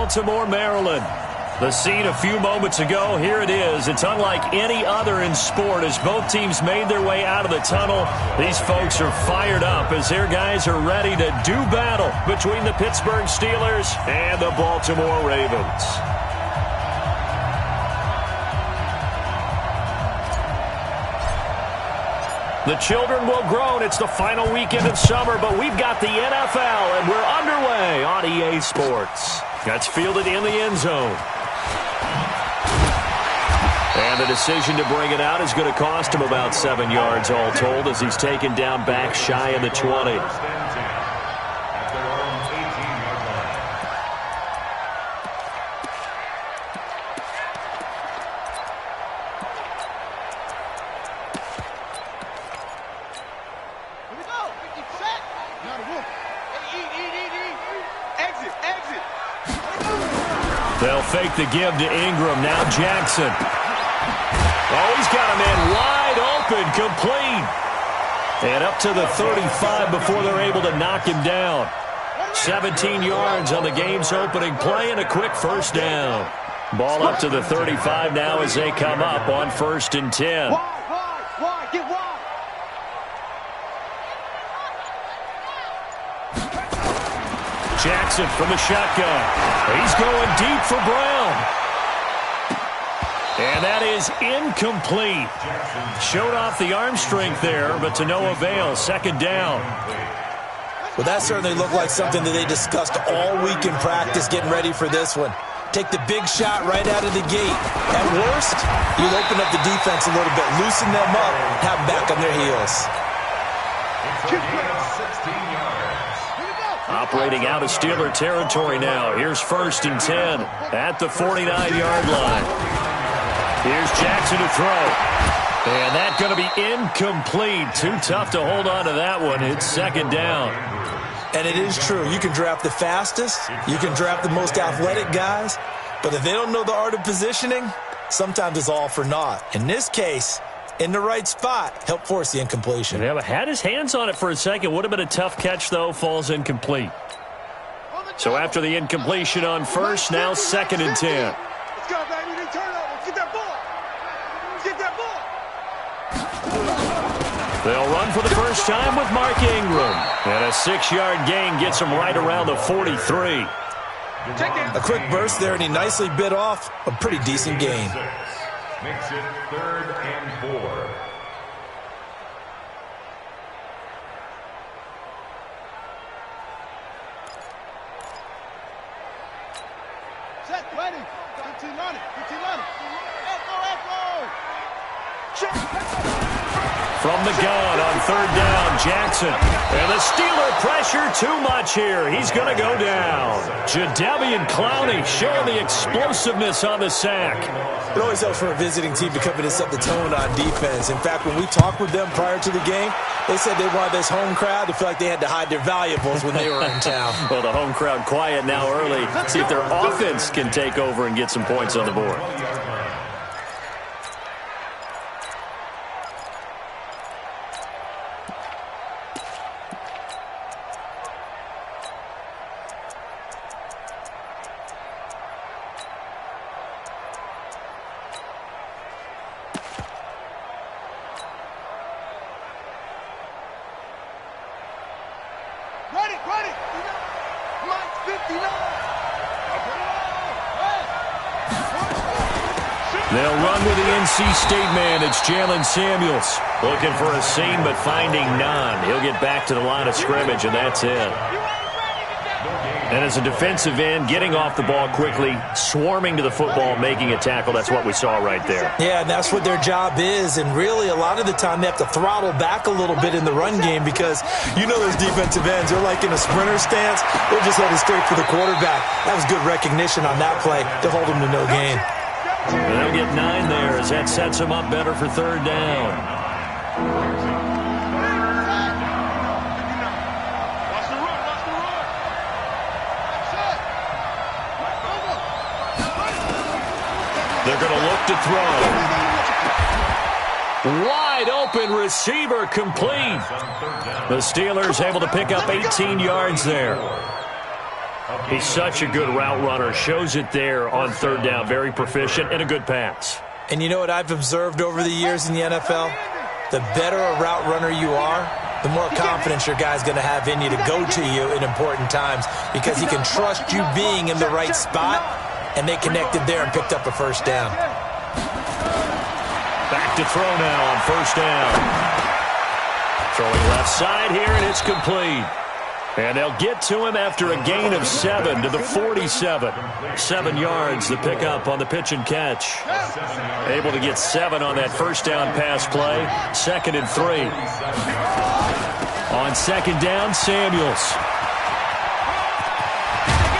Baltimore, Maryland. The scene a few moments ago, here it is. It's unlike any other in sport as both teams made their way out of the tunnel. These folks are fired up as their guys are ready to do battle between the Pittsburgh Steelers and the Baltimore Ravens. The children will groan. It's the final weekend of summer, but we've got the NFL, and we're underway on EA Sports. That's fielded in the end zone. And the decision to bring it out is going to cost him about 7 yards all told as he's taken down back shy of the 20. They'll fake the give to Ingram. Now Jackson. Oh, he's got a man wide open, complete. And up to the 35 before they're able to knock him down. 17 yards on the game's opening play and a quick first down. Ball up to the 35 now as they come up on 1st and 10. Get wide. Jackson from the shotgun. He's going deep for Brown. And that is incomplete. Showed off the arm strength there, but to no avail. 2nd down. Well, that certainly looked like something that they discussed all week in practice getting ready for this one. Take the big shot right out of the gate. At worst, you'll open up the defense a little bit, loosen them up, have them back on their heels. Operating out of Steeler territory now. Here's 1st and 10 at the 49-yard line. Here's Jackson to throw. And that's going to be incomplete. Too tough to hold on to that one. It's 2nd down. And it is true. You can draft the fastest. You can draft the most athletic guys. But if they don't know the art of positioning, sometimes it's all for naught. In this case, in the right spot, help force the incompletion. Yeah, but had his hands on it for a second. Would have been a tough catch, though. Falls incomplete. So after the incompletion on 1st, now 2nd and 10. Let's go, baby. Turn over. Get that ball. Get that ball. They'll run for the first time with Mark Ingram. And a 6-yard gain gets him right around the 43. A quick burst there, and he nicely bit off a pretty decent gain. Makes it 3rd and 4. Set, ready. 15 on it. 15 on it. Echo. From the gun on 3rd down, Jackson. And the Steeler pressure too much here. He's going to go down. Jadeveon Clowney showing the explosiveness on the sack. It always helps for a visiting team to come in and set the tone on defense. In fact, when we talked with them prior to the game, they said they wanted this home crowd to feel like they had to hide their valuables when they were in town. Well, the home crowd quiet now early. See if their offense can take over and get some points on the board. Ready. Mike's 59. They'll run with the NC State man. It's Jalen Samuels. Looking for a seam, but finding none. He'll get back to the line of scrimmage, and that's it. And as a defensive end, getting off the ball quickly, swarming to the football, making a tackle, that's what we saw right there. Yeah, and that's what their job is. And really, a lot of the time, they have to throttle back a little bit in the run game because you know those defensive ends, they're like in a sprinter stance. They're just headed straight for the quarterback. That was good recognition on that play to hold them to no gain. And they'll get 9 there as that sets them up better for 3rd down. They're going to look to throw. Wide open receiver complete. The Steelers able to pick up 18 yards there. He's such a good route runner. Shows it there on third down. Very proficient and a good pass. And you know what I've observed over the years in the NFL? The better a route runner you are, the more confidence your guy's going to have in you to go to you in important times because he can trust you being in the right spot, and they connected there and picked up a first down. Back to throw now on first down. Throwing left side here, and it's complete. And they'll get to him after a gain of 7 to the 47. 7 yards, the pickup on the pitch and catch. Able to get 7 on that first down pass play. 2nd and 3. On second down, Samuels.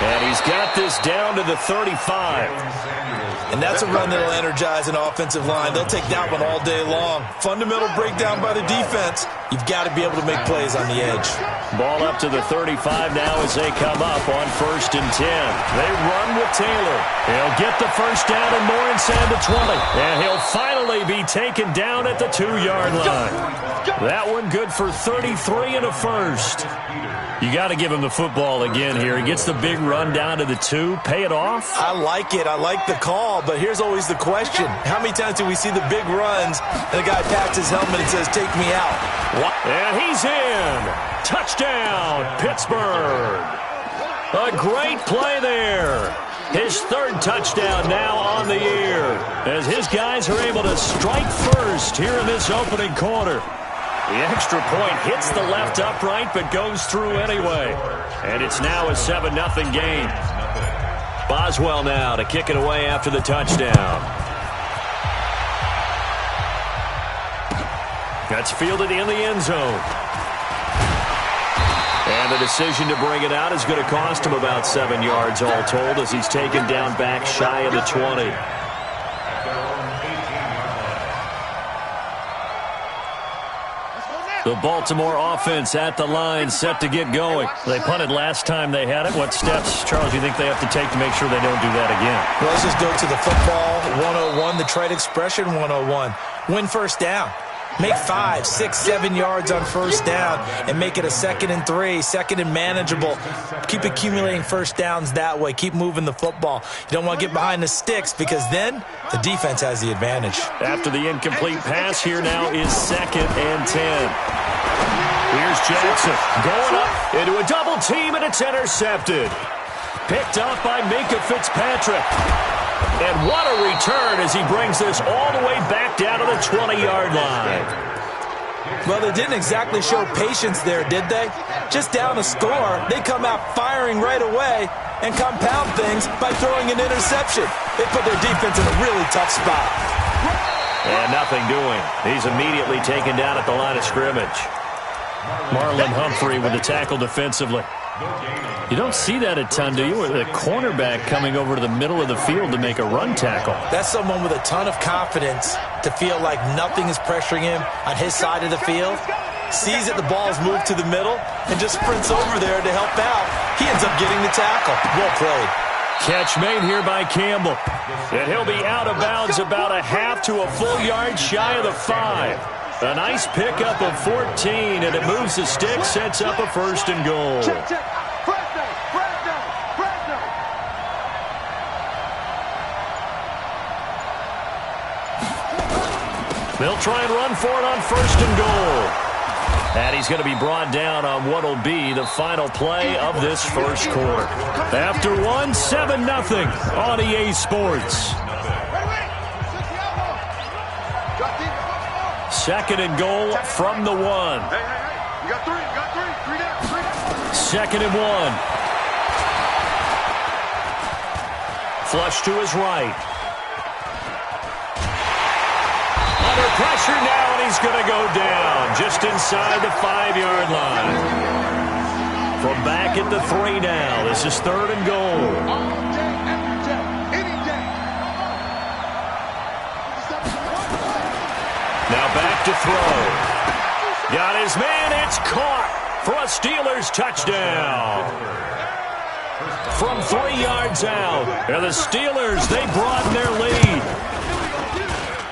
And he's got this down to the 35. And that's a run that'll energize an offensive line. They'll take that one all day long. Fundamental breakdown by the defense. You've got to be able to make plays on the edge. Ball up to the 35 now as they come up on 1st and 10. They run with Taylor. He'll get the first down and more inside the 20. And he'll finally be taken down at the 2-yard line. That one good for 33 and a first. You got to give him the football again here. He gets the big run down to the 2. Pay it off. I like it. I like the call, but here's always the question. How many times do we see the big runs and the guy pats his helmet and says, take me out? What? And he's in. Touchdown, Pittsburgh. A great play there. His 3rd touchdown now on the year as his guys are able to strike first here in this opening quarter. The extra point hits the left upright but goes through anyway. And it's now a 7-0 game. Boswell now to kick it away after the touchdown. That's fielded in the end zone. And the decision to bring it out is going to cost him about 7 yards all told as he's taken down back shy of the 20. The Baltimore offense at the line, set to get going. They punted last time they had it. What steps, Charles, do you think they have to take to make sure they don't do that again? Well, let's just go to the football 101, the trade expression 101. Win first down. Make 5, 6, 7 yards on first down and make it a 2nd and 3, 2nd and manageable. Keep accumulating first downs that way. Keep moving the football. You don't want to get behind the sticks because then the defense has the advantage. After the incomplete pass, here now is 2nd and 10. Here's Jackson going up into a double team, and it's intercepted. Picked up by Minkah Fitzpatrick. And what a return as he brings this all the way back down to the 20-yard line. Well, they didn't exactly show patience there, did they? Just down a score, they come out firing right away and compound things by throwing an interception. They put their defense in a really tough spot. And nothing doing. He's immediately taken down at the line of scrimmage. Marlon Humphrey with the tackle defensively. You don't see that a ton, do you? Or the cornerback coming over to the middle of the field to make a run tackle. That's someone with a ton of confidence to feel like nothing is pressuring him on his side of the field. Sees that the ball's moved to the middle and just sprints over there to help out. He ends up getting the tackle. Well played. Catch made here by Campbell. And he'll be out of bounds about a half to a full yard shy of the 5. A nice pickup of 14, and it moves the stick, sets up a 1st and goal. Check, check. Press down, press down, press down. They'll try and run for it on 1st and goal. And he's going to be brought down on what will be the final play of this first quarter. After one, 7-0 on EA Sports. 2nd and goal from the 1. Hey, you got 3, you got 3. 3 down, 3 down. 2nd and 1. Flush to his right. Under pressure now, and he's going to go down just inside the 5-yard line. From back at the 3 now. This is 3rd and goal. All day, every day, any day. Now back to throw. Got his man. It's caught for a Steelers touchdown. From 3 yards out. And the Steelers, they broaden their lead.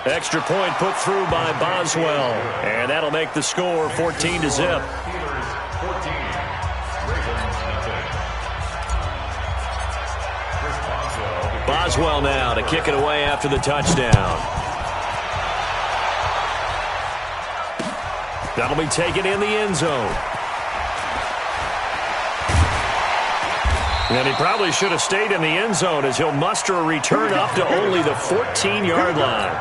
Extra point put through by Boswell. And that'll make the score 14-0. Boswell now to kick it away after the touchdown. That'll be taken in the end zone. And he probably should have stayed in the end zone as he'll muster a return up to only the 14-yard line.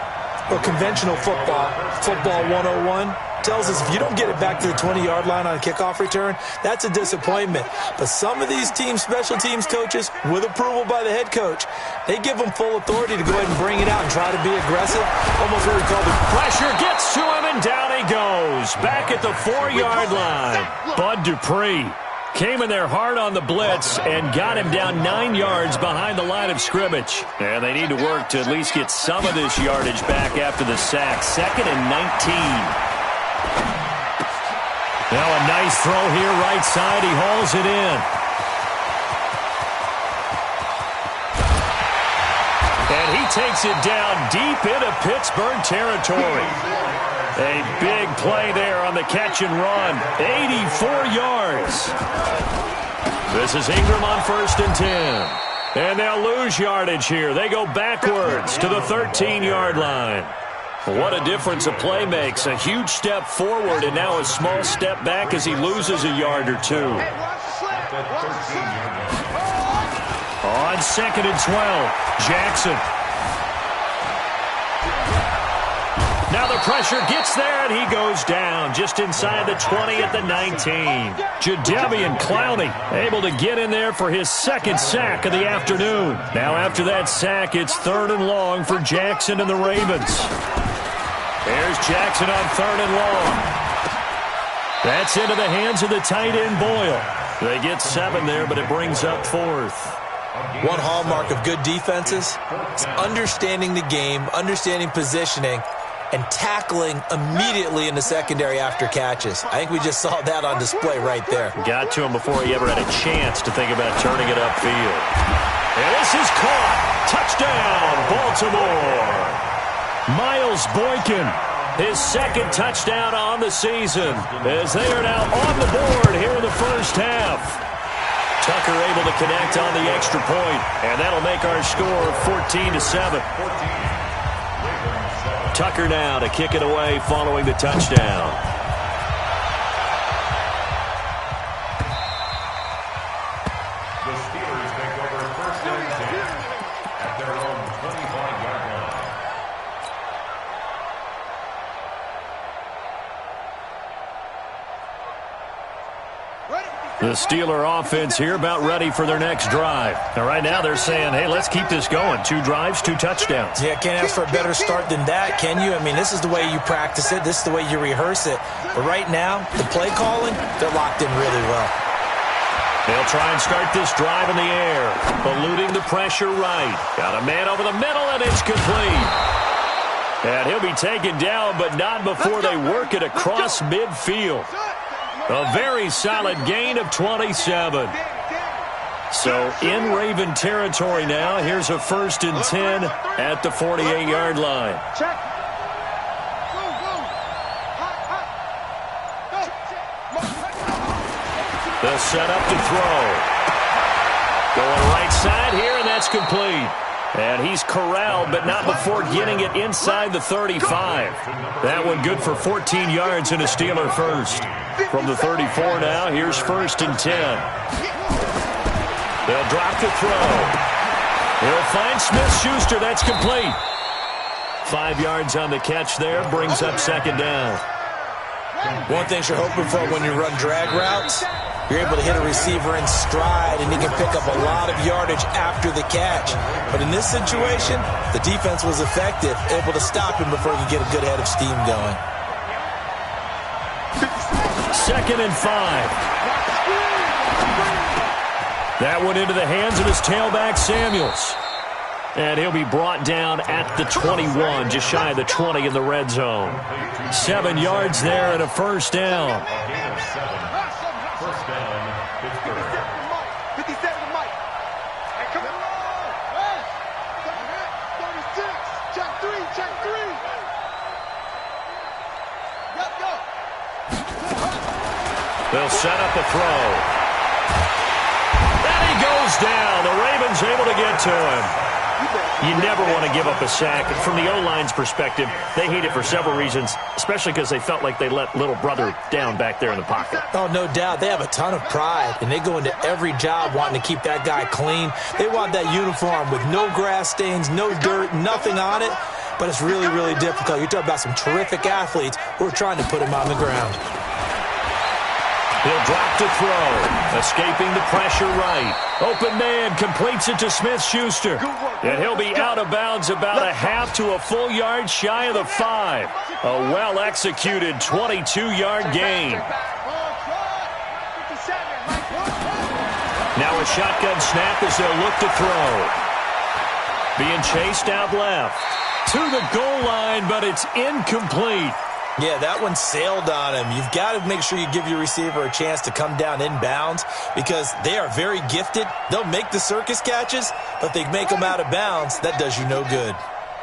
Well, conventional football 101, tells us if you don't get it back to the 20-yard line on a kickoff return, that's a disappointment. But some of these special teams coaches, with approval by the head coach, they give them full authority to go ahead and bring it out and try to be aggressive. Almost what we call the pressure gets to him, and down he goes. Back at the 4-yard line. Bud Dupree came in there hard on the blitz and got him down 9 yards behind the line of scrimmage. And they need to work to at least get some of this yardage back after the sack. 2nd and 19. Now a nice throw here right side. He hauls it in. And he takes it down deep into Pittsburgh territory. A big play there on the catch and run. 84 yards. This is Ingram on 1st and 10. And they'll lose yardage here. They go backwards to the 13-yard line. What a difference a play makes. A huge step forward and now a small step back as he loses a yard or two. On 2nd and 12, Jackson. Now the pressure gets there, and he goes down just inside the 20 at the 19. Jadeveon Clowney able to get in there for his 2nd sack of the afternoon. Now after that sack, it's 3rd and long for Jackson and the Ravens. There's Jackson on 3rd and long. That's into the hands of the tight end Boyle. They get 7 there, but it brings up 4th. One hallmark of good defenses is understanding the game, understanding positioning, and tackling immediately in the secondary after catches. I think we just saw that on display right there. Got to him before he ever had a chance to think about turning it upfield. And this is caught. Touchdown, Baltimore. Miles Boykin, his 2nd touchdown on the season, as they are now on the board here in the first half. Tucker able to connect on the extra point, and that'll make our score 14-7. Tucker now to kick it away following the touchdown. The Steelers take over 1st and 10 at their own 25-yard line. The Steeler offense here about ready for their next drive. Now, right now they're saying, hey, let's keep this going. 2 drives, 2 touchdowns. Yeah, can't ask for a better start than that, can you? I mean, this is the way you practice it. This is the way you rehearse it. But right now, the play calling, they're locked in really well. They'll try and start this drive in the air, eluding the pressure right. Got a man over the middle, and it's complete. And he'll be taken down, but not before they work it across midfield. A very solid gain of 27. So in Raven territory now. Here's a 1st and 10 at the 48-yard line. The setup to throw. Going right side here, and that's complete. And he's corralled, but not before getting it inside the 35. That one good for 14 yards and a Steeler first. From the 34 now, here's 1st and 10. They'll drop the throw. He'll find Smith-Schuster. That's complete. 5 yards on the catch there. Brings up 2nd down. One thing you're hoping for when you run drag routes, you're able to hit a receiver in stride, and he can pick up a lot of yardage after the catch. But in this situation, the defense was effective, able to stop him before he could get a good head of steam going. 2nd and 5. That one into the hands of his tailback, Samuels. And he'll be brought down at the 21, just shy of the 20 in the red zone. 7 yards there and a 1st down. First down, Pittsburgh. 57 to Mike. Hey, come on. 36. Check 3. Check 3. Let's go. They'll set up a throw. And he goes down. The Ravens able to get to him. You never want to give up a sack. From the O-line's perspective, they hate it for several reasons, especially because they felt like they let little brother down back there in the pocket. Oh, no doubt. They have a ton of pride, and they go into every job wanting to keep that guy clean. They want that uniform with no grass stains, no dirt, nothing on it, but it's really, really difficult. You're talking about some terrific athletes who are trying to put him on the ground. He'll drop to throw, escaping the pressure right. Open man completes it to Smith-Schuster. And he'll be out of bounds about a half to a full yard shy of the 5. A well-executed 22-yard gain. Now a shotgun snap as they'll look to throw. Being chased out left. To the goal line, but it's incomplete. Yeah, that one sailed on him. You've got to make sure you give your receiver a chance to come down inbounds because they are very gifted. They'll make the circus catches, but they make them out of bounds. That does you no good.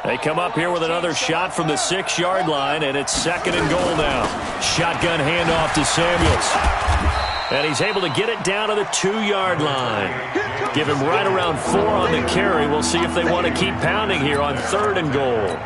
They come up here with another shot from the 6-yard line, and it's 2nd and goal now. Shotgun handoff to Samuels. And he's able to get it down to the 2-yard line. Give him right around 4 on the carry. We'll see if they want to keep pounding here on 3rd and goal.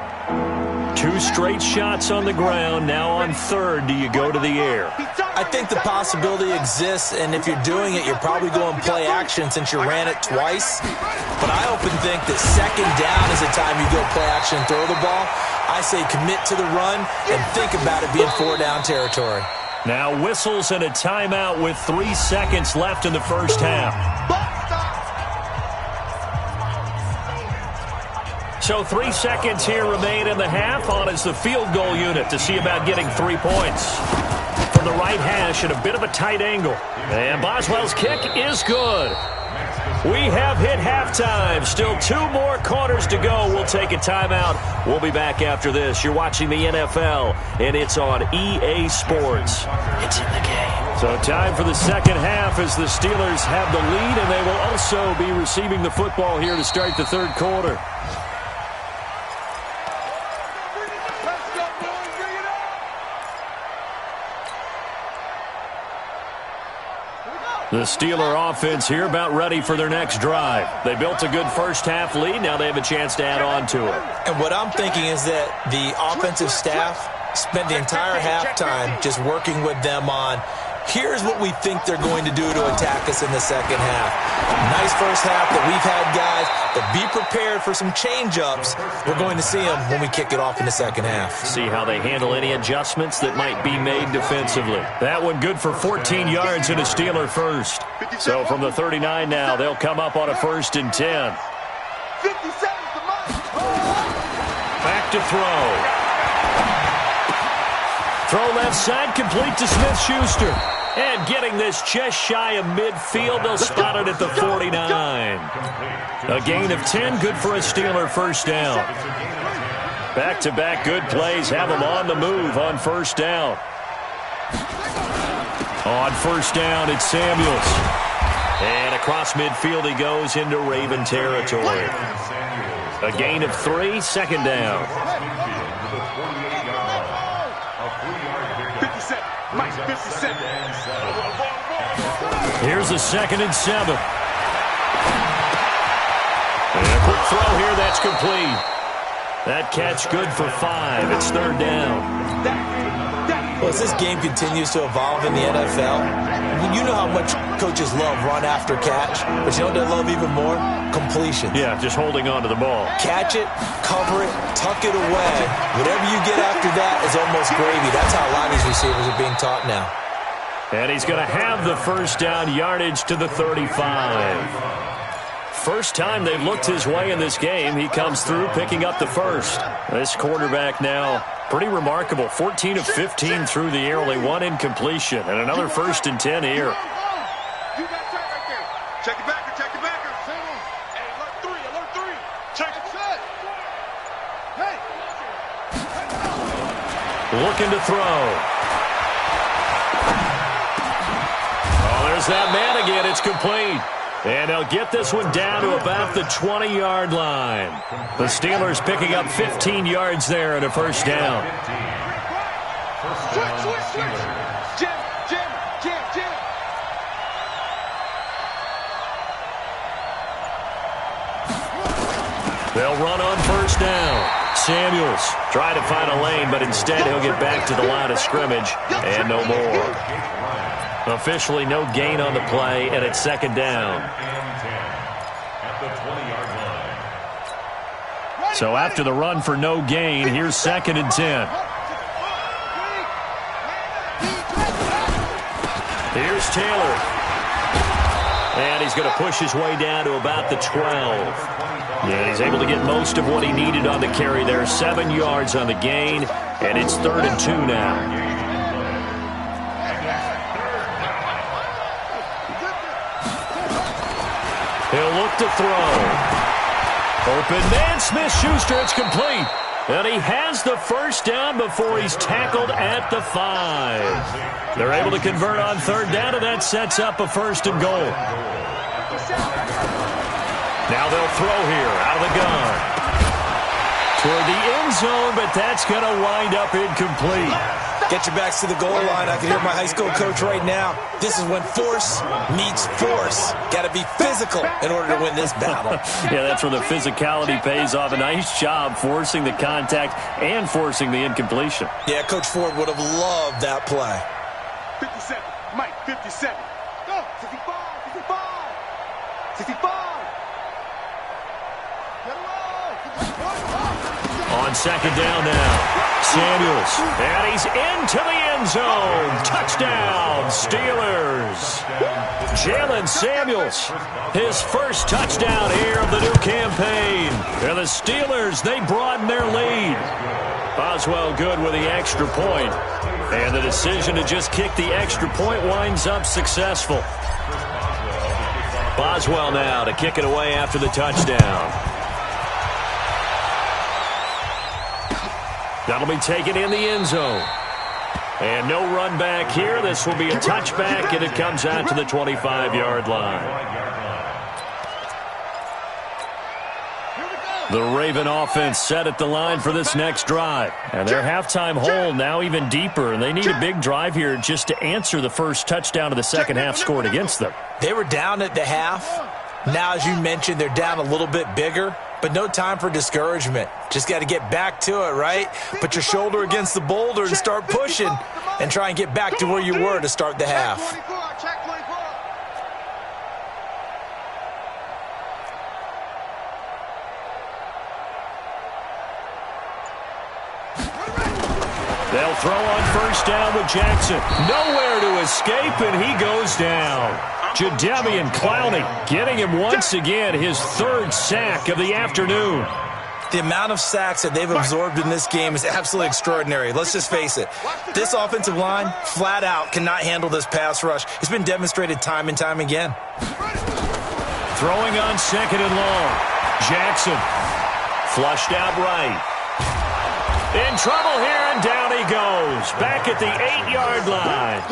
2 straight shots on the ground. Now on 3rd, do you go to the air? I think the possibility exists, and if you're doing it, you're probably going play action since you ran it twice. But I often think that 2nd down is the time you go play action and throw the ball. I say commit to the run and think about it being 4-down territory. Now whistles and a timeout with 3 seconds left in the first half. So 3 seconds here remain in the half. On is the field goal unit to see about getting 3 points. From the right hash at a bit of a tight angle. And Boswell's kick is good. We have hit halftime. Still 2 more quarters to go. We'll take a timeout. We'll be back after this. You're watching the NFL, and it's on EA Sports. It's in the game. So time for the second half as the Steelers have the lead, and they will also be receiving the football here to start the 3rd quarter. The Steeler offense here about ready for their next drive. They built a good first half lead. Now they have a chance to add on to it. And what I'm thinking is that the offensive staff spent the entire halftime just working with them on here's what we think they're going to do to attack us in the second half. Nice first half that we've had, guys, but be prepared for some change-ups. We're going to see them when we kick it off in the second half. See how they handle any adjustments that might be made defensively. That one good for 14 yards and a Steeler first. So from the 39 now, they'll come up on a 1st and 10. Back to throw. Throw left side, complete to Smith-Schuster. And getting this just shy of midfield, they'll spot it at the 49. A gain of 10, good for a Steeler first down. Back-to-back good plays have them on the move on 1st down. On 1st down, it's Samuels. And across midfield he goes into Raven territory. A gain of 3, 2nd down. Here's a 2nd and 7. And a quick throw here, that's complete. That catch good for 5. It's 3rd down. Well, as this game continues to evolve in the NFL, you know how much coaches love run after catch, but you know what they love even more? Completion. Yeah, just holding on to the ball. Catch it, cover it, tuck it away. Whatever you get after that is almost gravy. That's how a lot of these receivers are being taught now. And he's going to have the first down yardage to the 35. First time they've looked his way in this game. He comes through picking up the first. This quarterback now, pretty remarkable. 14 of 15 through the air, only 1 incompletion. And another 1st and 10 here. Check it back, check it back. Hey, alert 3. Check it. Hey. Looking to throw. There's that man again. It's complete. And they'll get this one down to about the 20-yard line. The Steelers picking up 15 yards there and a 1st down. Switch. Jam. They'll run on first down. Samuels trying to find a lane, but instead he'll get back to the line of scrimmage and no more. Officially no gain on the play, and it's second down. So after the run for no gain, here's second and 10. Here's Taylor. And he's going to push his way down to about the 12. Yeah, he's able to get most of what he needed on the carry there. 7 yards on the gain, and it's 3rd and 2 now. He'll look to throw. Open man, Smith-Schuster, it's complete. And he has the first down before he's tackled at the 5. They're able to convert on 3rd down, and that sets up a 1st and goal. Now they'll throw here out of the gun. Toward the end zone, but that's going to wind up incomplete. Get your backs to the goal line. I can hear my high school coach right now. This is when force meets force. Got to be physical in order to win this battle. Yeah, that's where the physicality pays off. A nice job forcing the contact and forcing the incompletion. Yeah, Coach Ford would have loved that play. 57. Mike, 57. Go. 65. 65. 65. On second down now. Samuels, and he's into the end zone. Touchdown, Steelers. Jalen Samuels, his first touchdown here of the new campaign. And the Steelers, they broaden their lead. Boswell good with the extra point. And the decision to just kick the extra point winds up successful. Boswell now to kick it away after the touchdown. That'll be taken in the end zone. And no run back here. This will be a touchback, and it comes out to the 25-yard line. The Raven offense set at the line for this next drive. And their halftime hole now even deeper, and they need a big drive here just to answer the first touchdown of the second half scored against them. They were down at the half. Now, as you mentioned, they're down a little bit bigger. But no time for discouragement. Just got to get back to it, right? Put your shoulder against the boulder and start pushing and try and get back to where you were to start the half. They'll throw on first down with Jackson. Nowhere to escape, and he goes down. Jadeveon Clowney getting him once again his 3rd sack of the afternoon. The amount of sacks that they've absorbed in this game is absolutely extraordinary. Let's just face it. This offensive line, flat out, cannot handle this pass rush. It's been demonstrated time and time again. Throwing on second and long. Jackson flushed out right. In trouble here, and down he goes. Back at the 8-yard line.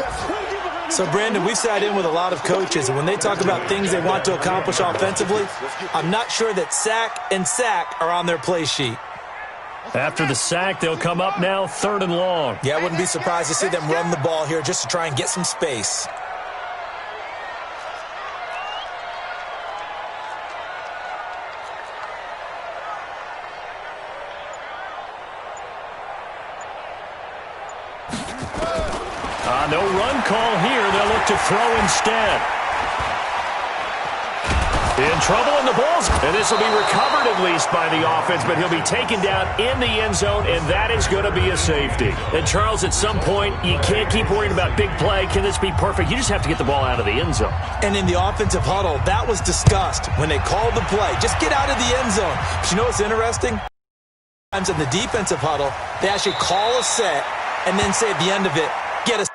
So, Brandon, we've sat in with a lot of coaches, and when they talk about things they want to accomplish offensively, I'm not sure that sack and sack are on their play sheet. After the sack, they'll come up now 3rd and long. Yeah, I wouldn't be surprised to see them run the ball here just to try and get some space. No run call here. They'll look to throw instead. In trouble in the balls. And this will be recovered at least by the offense, but he'll be taken down in the end zone, and that is going to be a safety. And, Charles, at some point, you can't keep worrying about big play. Can this be perfect? You just have to get the ball out of the end zone. And in the offensive huddle, that was discussed when they called the play. Just get out of the end zone. But you know what's interesting? Sometimes in the defensive huddle, they actually call a set and then say at the end of it, get a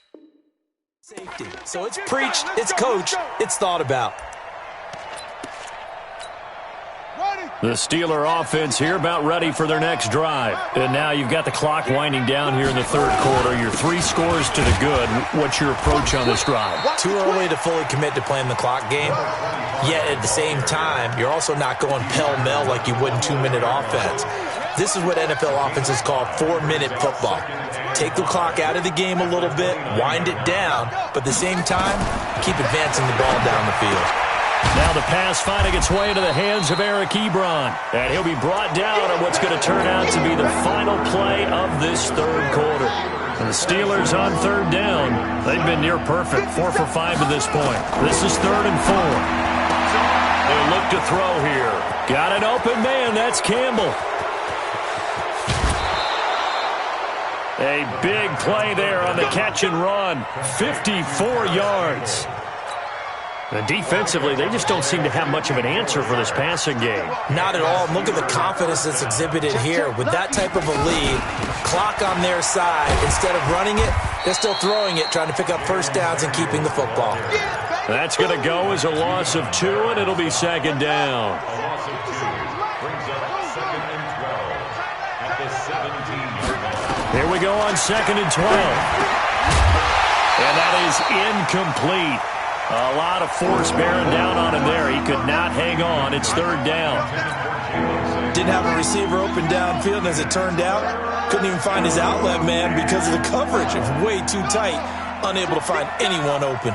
safety. So it's preached, it's coached, it's thought about. Ready. The Steeler offense here about ready for their next drive. And now you've got the clock winding down here in the third quarter. You're 3 scores to the good. What's your approach on this drive? Too early to fully commit to playing the clock game. Yet at the same time, you're also not going pell-mell like you would in 2-minute offense. This is what NFL offenses call 4-minute football. Take the clock out of the game a little bit, wind it down, but at the same time, keep advancing the ball down the field. Now the pass finding its way into the hands of Eric Ebron. And he'll be brought down on what's going to turn out to be the final play of this third quarter. And the Steelers on third down, they've been near perfect, 4 for 5 to this point. This is 3rd and 4. They'll look to throw here. Got an open man, that's Campbell. A big play there on the catch and run. 54 yards. And defensively, they just don't seem to have much of an answer for this passing game. Not at all. Look at the confidence that's exhibited here. With that type of a lead, clock on their side, instead of running it, they're still throwing it, trying to pick up first downs and keeping the football. That's going to go as a loss of 2, and it'll be 2nd down. A loss of 2 brings up 2nd and 12 at the 17. Here we go on 2nd and 12. And that is incomplete. A lot of force bearing down on him there. He could not hang on. It's 3rd down. Didn't have a receiver open downfield, and as it turned out, couldn't even find his outlet man because of the coverage. It was way too tight. Unable to find anyone open.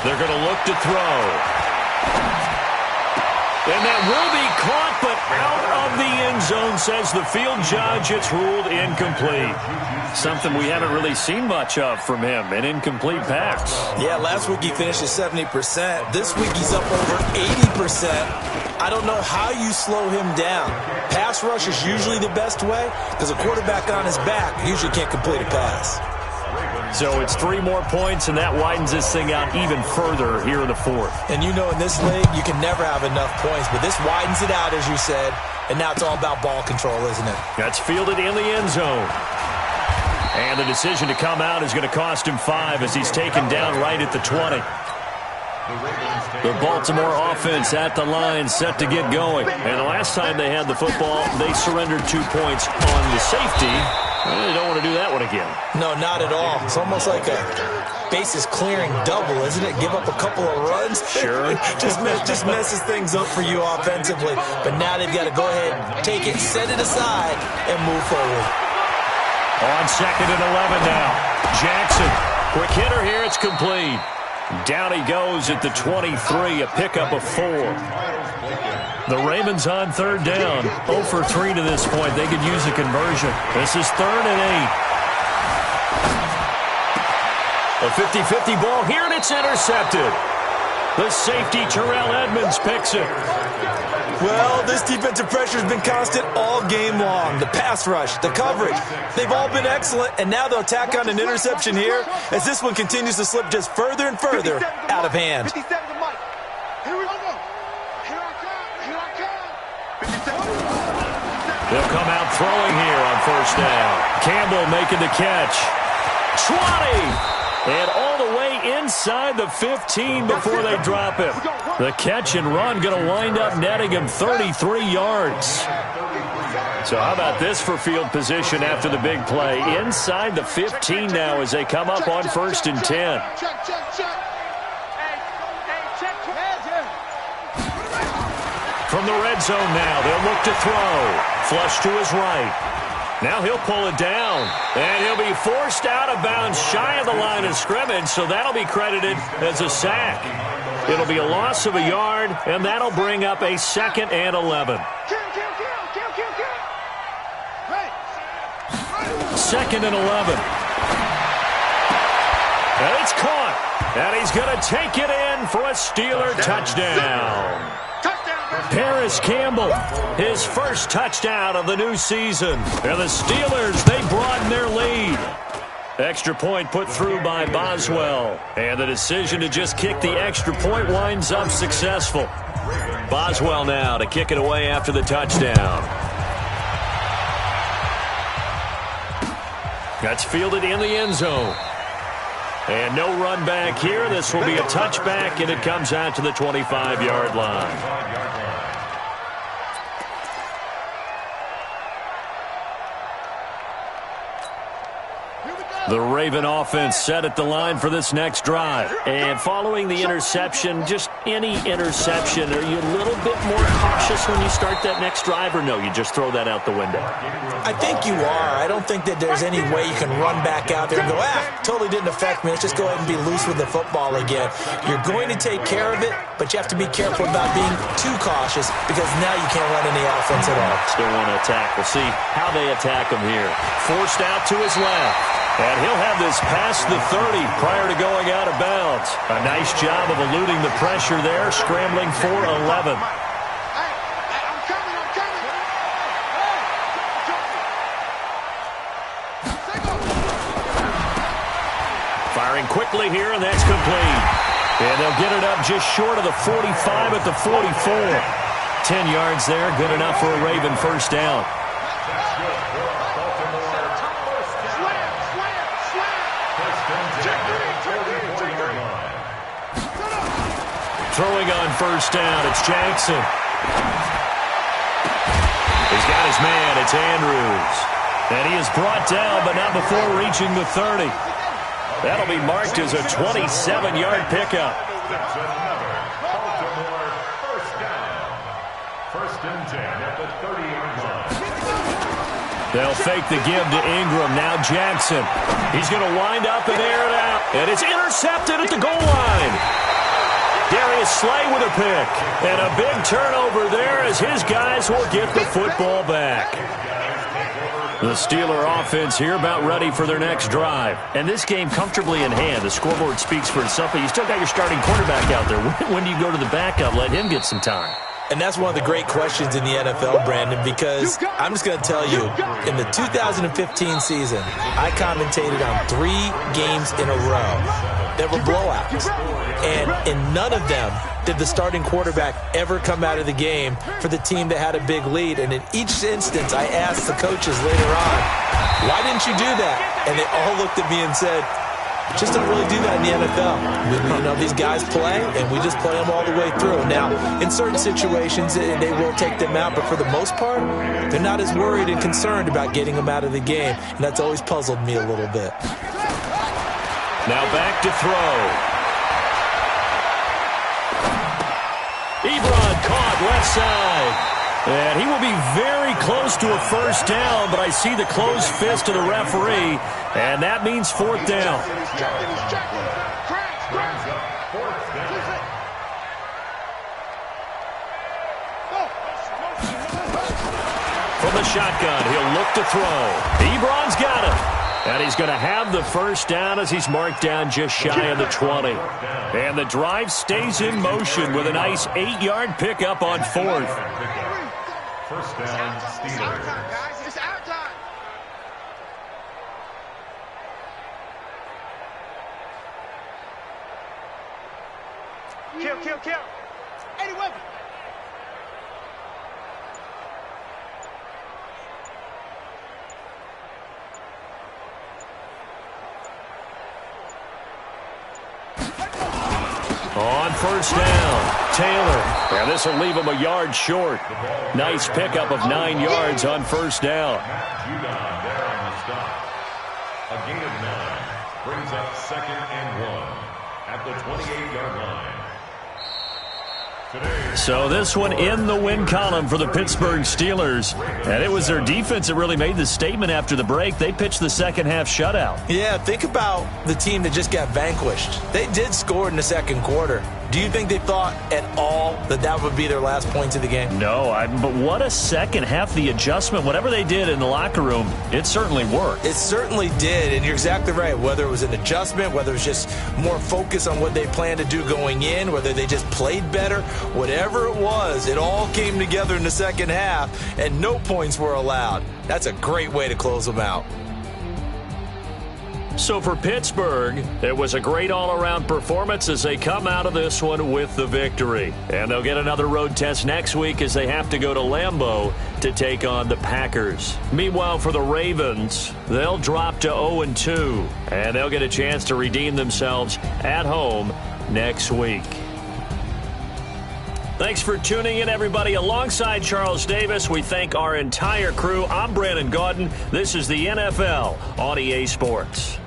They're going to look to throw. And that will be caught, but out of the end zone, says the field judge. It's ruled incomplete. Something we haven't really seen much of from him, an incomplete pass. Yeah, last week he finished at 70%. This week he's up over 80%. I don't know how you slow him down. Pass rush is usually the best way because a quarterback on his back usually can't complete a pass. So it's 3 more points, and that widens this thing out even further here in the 4th. And you know in this league, you can never have enough points, but this widens it out, as you said, and now it's all about ball control, isn't it? That's fielded in the end zone. And the decision to come out is going to cost him 5 as he's taken down right at the 20. The Baltimore offense at the line, set to get going. And the last time they had the football, they surrendered 2 points on the safety. They don't want to do that one again. No, not at all. It's almost like a bases clearing double, isn't it? Give up a couple of runs. Sure. just messes things up for you offensively. But now they've got to go ahead, take it, set it aside, and move forward. On 2nd and 11 now. Jackson, quick hitter here. It's complete. Down he goes at the 23, a pickup of 4. The Ravens on 3rd down. 0 for 3 to this point. They could use a conversion. This is 3rd and 8. A 50-50 ball here, and it's intercepted. The safety, Terrell Edmonds, picks it. Well, this defensive pressure has been constant all game long. The pass rush, the coverage, they've all been excellent, and now they'll tack on an interception here as this one continues to slip just further and further out of hand. They'll come out throwing here on 1st down. Campbell making the catch. 20! And all the way inside the 15 before they drop him. The catch and run going to wind up netting him 33 yards. So how about this for field position after the big play? Inside the 15 now as they come up on 1st and 10. From the red zone now, they'll look to throw. Flush to his right. Now he'll pull it down, and he'll be forced out of bounds shy of the line of scrimmage, so that'll be credited as a sack. It'll be a loss of a yard, and that'll bring up a 2nd and 11. 2nd and 11. And it's caught, and he's going to take it in for a Steeler touchdown. Paris Campbell, his first touchdown of the new season. And the Steelers, they broaden their lead. Extra point put through by Boswell. And the decision to just kick the extra point winds up successful. Boswell now to kick it away after the touchdown. That's fielded in the end zone. And no run back here. This will be a touchback, and it comes out to the 25-yard line. The Raven offense set at the line for this next drive. And following the interception, just any interception, are you a little bit more cautious when you start that next drive, or no, you just throw that out the window? I think you are. I don't think that there's any way you can run back out there and go, totally didn't affect me. Let's just go ahead and be loose with the football again. You're going to take care of it, but you have to be careful about being too cautious because now you can't run any offense at all. Still want to attack. We'll see how they attack him here. Forced out to his left. And he'll have this past the 30 prior to going out of bounds. A nice job of eluding the pressure there, scrambling for 11. Firing quickly here, and that's complete. And they'll get it up just short of the 45 at the 44. 10 yards there, good enough for a Raven first down. Throwing on first down, it's Jackson. He's got his man, it's Andrews. And he is brought down, but not before reaching the 30. That'll be marked as a 27-yard pickup. That's another Baltimore first down. First and 10 at the 30-yard line. They'll fake the give to Ingram. Now Jackson. He's going to wind up and air it out. And it's intercepted at the goal line. Darius Slay with a pick. And a big turnover there as his guys will get the football back. The Steeler offense here about ready for their next drive. And this game comfortably in hand. The scoreboard speaks for itself, but you still got your starting quarterback out there. When do you go to the backup, let him get some time? And that's one of the great questions in the NFL, Brandon, because I'm just going to tell you, in the 2015 season, I commentated on 3 games in a row that were blowouts. And in none of them did the starting quarterback ever come out of the game for the team that had a big lead. And in each instance, I asked the coaches later on, why didn't you do that? And they all looked at me and said, just don't really do that in the NFL. These guys play, and we just play them all the way through. Now, in certain situations, they will take them out, but for the most part, they're not as worried and concerned about getting them out of the game, and that's always puzzled me a little bit. Now back to throw. Ebron caught left side. And he will be very close to a first down, but I see the closed fist of the referee, and that means fourth down. From the shotgun, he'll look to throw. Ebron's got it. And he's going to have the first down as he's marked down just shy of the 20. And the drive stays in motion with a nice 8-yard pickup on fourth. First down, Steelers. It's our time, guys. It's our time. Kill. 80 weapons. On first down, Taylor. And this will leave him a yard short. Nice pickup of 9 yards on first down. Judon there on the stop. A gain of 9 brings up second and 1 at the 28-yard line. So this one in the win column for the Pittsburgh Steelers. And it was their defense that really made the statement after the break. They pitched the second half shutout. Yeah, think about the team that just got vanquished. They did score in the second quarter. Do you think they thought at all that that would be their last points of the game? No, but what a second half. The adjustment, whatever they did in the locker room, it certainly worked. It certainly did, and you're exactly right. Whether it was an adjustment, whether it was just more focus on what they planned to do going in, whether they just played better, whatever it was, it all came together in the second half, and no points were allowed. That's a great way to close them out. So for Pittsburgh, it was a great all-around performance as they come out of this one with the victory. And they'll get another road test next week as they have to go to Lambeau to take on the Packers. Meanwhile, for the Ravens, they'll drop to 0-2, and they'll get a chance to redeem themselves at home next week. Thanks for tuning in, everybody. Alongside Charles Davis, we thank our entire crew. I'm Brandon Gaudin. This is the NFL on EA Sports.